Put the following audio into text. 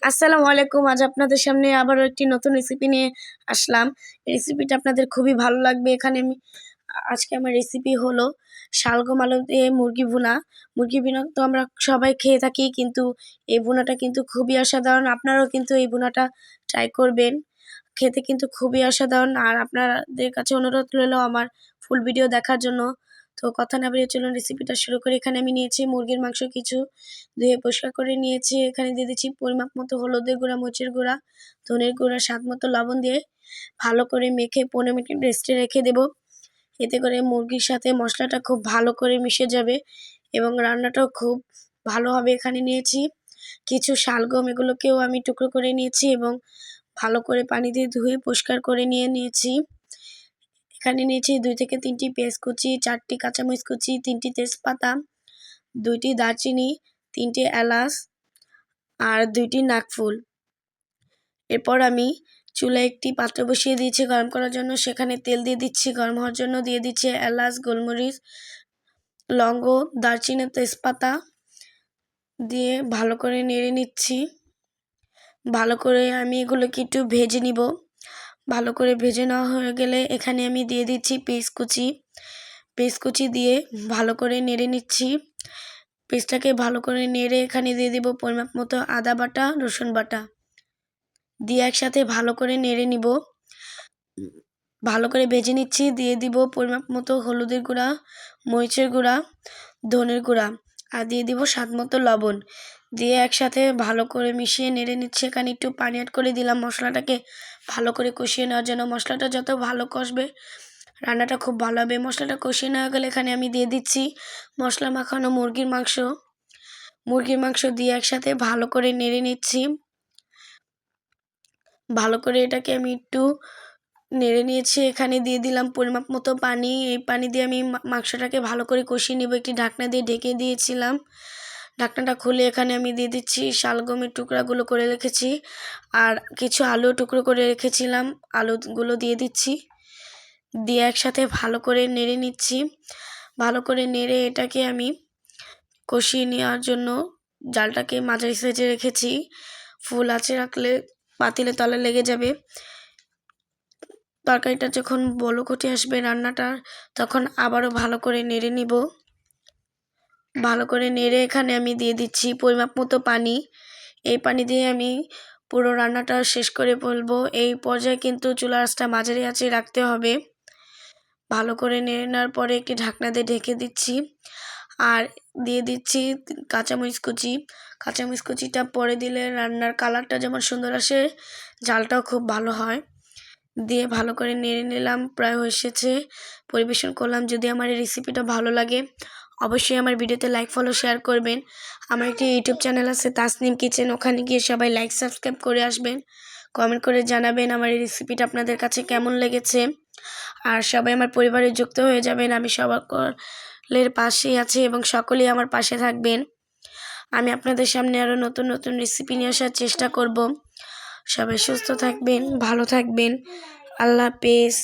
আসসালামু আলাইকুম। আজ আপনাদের সামনে আবারও একটি নতুন রেসিপি নিয়ে আসলাম। এই রেসিপিটা আপনাদের খুবই ভালো লাগবে। এখানে আজকে আমার রেসিপি হলো শালগম আলু দিয়ে মুরগি ভুনা। মুরগি ভুনা তো আমরা সবাই খেয়ে থাকি, কিন্তু এই ভুনাটা কিন্তু খুবই অসাধারণ। আপনারাও কিন্তু এই ভুনাটা ট্রাই করবেন, খেতে কিন্তু খুবই অসাধারণ। আর আপনাদের কাছে অনুরোধ রইল আমার ফুল ভিডিও দেখার জন্য। তো কথা না বেরিয়ে চলুন রেসিপিটা শুরু করি। এখানে আমি নিয়েছি মুরগির মাংস, কিছু ধুয়ে পরিষ্কার করে নিয়েছি। এখানে দিয়ে দিচ্ছি পরিমাপ মতো হলুদের গুঁড়া, মরিচের গুঁড়া, ধনের গুঁড়া, স্বাদ মতো লবণ দিয়ে ভালো করে মেখে 15 মিনিট রেস্টে রেখে দেব। এতে করে মুরগির সাথে মশলাটা খুব ভালো করে মিশে যাবে এবং রান্নাটাও খুব ভালো হবে। এখানে নিয়েছি কিছু শালগম, এগুলোকেও আমি টুকরো করে নিয়েছি এবং ভালো করে পানি দিয়ে ধুয়ে পরিষ্কার করে নিয়েছি। এখানে নিয়েছি 2 থেকে 3টি পেঁয়াজ কুচি, 4টি কাঁচামরিচ কুচি, 3টি তেজপাতা, 2টি দারচিনি, 3টি এলাচ আর 2টি নাকফুল। এরপর আমি চুলায় একটি পাত্র বসিয়ে দিয়েছি গরম করার জন্য। সেখানে তেল দিয়ে দিচ্ছি। গরম হওয়ার জন্য দিয়ে দিচ্ছি এলাচ, গোলমরিচ, লবঙ্গ, দারচিনি, তেজপাতা দিয়ে ভালো করে নেড়ে নিচ্ছি। ভালো করে আমি এগুলোকে একটু ভেজে নিব। ভালো করে ভেজে নেওয়া হয়ে গেলে এখানে আমি দিয়ে দিচ্ছি পেঁয়াজ কুচি দিয়ে ভালো করে নেড়ে নিচ্ছি। পেঁয়াজটাকে ভালো করে নেড়ে এখানে দিয়ে দিব পরিমাপ মতো আদা বাটা, রসুন বাটা দিয়ে একসাথে ভালো করে নেড়ে নিব। ভালো করে ভেজে নিচ্ছি। দিয়ে দিব পরিমাপ মতো হলুদের গুঁড়া, মরিচের গুঁড়া, ধনের গুঁড়া আর দিয়ে দিব স্বাদ মতো লবণ দিয়ে একসাথে ভালো করে মিশিয়ে নেড়ে নিচ্ছি। এখানে একটু পানি অ্যাড করে দিলাম মশলাটাকে ভালো করে কষিয়ে নেওয়ার জন্য। মশলাটা যত ভালো কষবে রান্নাটা খুব ভালো হবে। মশলাটা কষিয়ে নেওয়া গেলে এখানে আমি দিয়ে দিচ্ছি মশলা মাখানো মুরগির মাংস দিয়ে একসাথে ভালো করে নেড়ে নিচ্ছি। ভালো করে এটাকে আমি একটু নেড়ে নিয়েছি। এখানে দিয়ে দিলাম পরিমাপ মতো পানি। এই পানি দিয়ে আমি মাংসটাকে ভালো করে কষিয়ে নেব। একটি ঢাকনা দিয়ে ঢেকে দিয়েছিলাম। ঢাকনাটা খুলে এখানে আমি দিয়ে দিচ্ছি শালগমের টুকরাগুলো করে রেখেছি আর কিছু আলু টুকরো করে রেখেছিলাম, আলুগুলো দিয়ে দিচ্ছি। দিয়ে একসাথে ভালো করে নেড়ে নিচ্ছি। ভালো করে নেড়ে এটাকে আমি কষিয়ে নেওয়ার জন্য জালটাকে মাঝারি সাইজে রেখেছি। ফুল আঁচে রাখলে পাতিলে তলে লেগে যাবে। তরকারিটা যখন বলক উঠে আসবে রান্নাটা, তখন আবারও ভালো করে নেড়ে নিব। ভালো করে নেড়ে এখানে আমি দিয়ে দিচ্ছি পরিমাপ মতো পানি। এই পানি দিয়ে আমি পুরো রান্নাটা শেষ করে ফেলবো। এই পর্যায়ে কিন্তু চুলার আঁচটা মাঝারি আঁচে রাখতে হবে। ভালো করে নেড়ে নেওয়ার পরে একটি ঢাকনা দিয়ে ঢেকে দিচ্ছি আর দিয়ে দিচ্ছি কাঁচামরিচ কুচিটা পরে দিলে রান্নার কালারটা যেমন সুন্দর আসে, ঝালটাও খুব ভালো হয়। দিয়ে ভালো করে নেড়ে নিলাম, প্রায় হয়ে এসেছে, পরিবেশন করলাম। যদি আমার এই রেসিপিটা ভালো লাগে অবশ্যই আমার ভিডিওতে লাইক, ফলো, শেয়ার করবেন। আমার একটি ইউটিউব চ্যানেল আছে তাসনিম কিচেন, ওখানে গিয়ে সবাই লাইক, সাবস্ক্রাইব করে আসবেন। কমেন্ট করে জানাবেন আমার এই রেসিপিটা আপনাদের কাছে কেমন লেগেছে। আর সবাই আমার পরিবারে যুক্ত হয়ে যাবেন। আমি সকলের পাশেই আছি এবং সকলেই আমার পাশে থাকবেন। আমি আপনাদের সামনে আরও নতুন নতুন রেসিপি নিয়ে আসার চেষ্টা করব। সবাই সুস্থ থাকবেন, ভালো থাকবেন। আল্লাহ হাফেজ।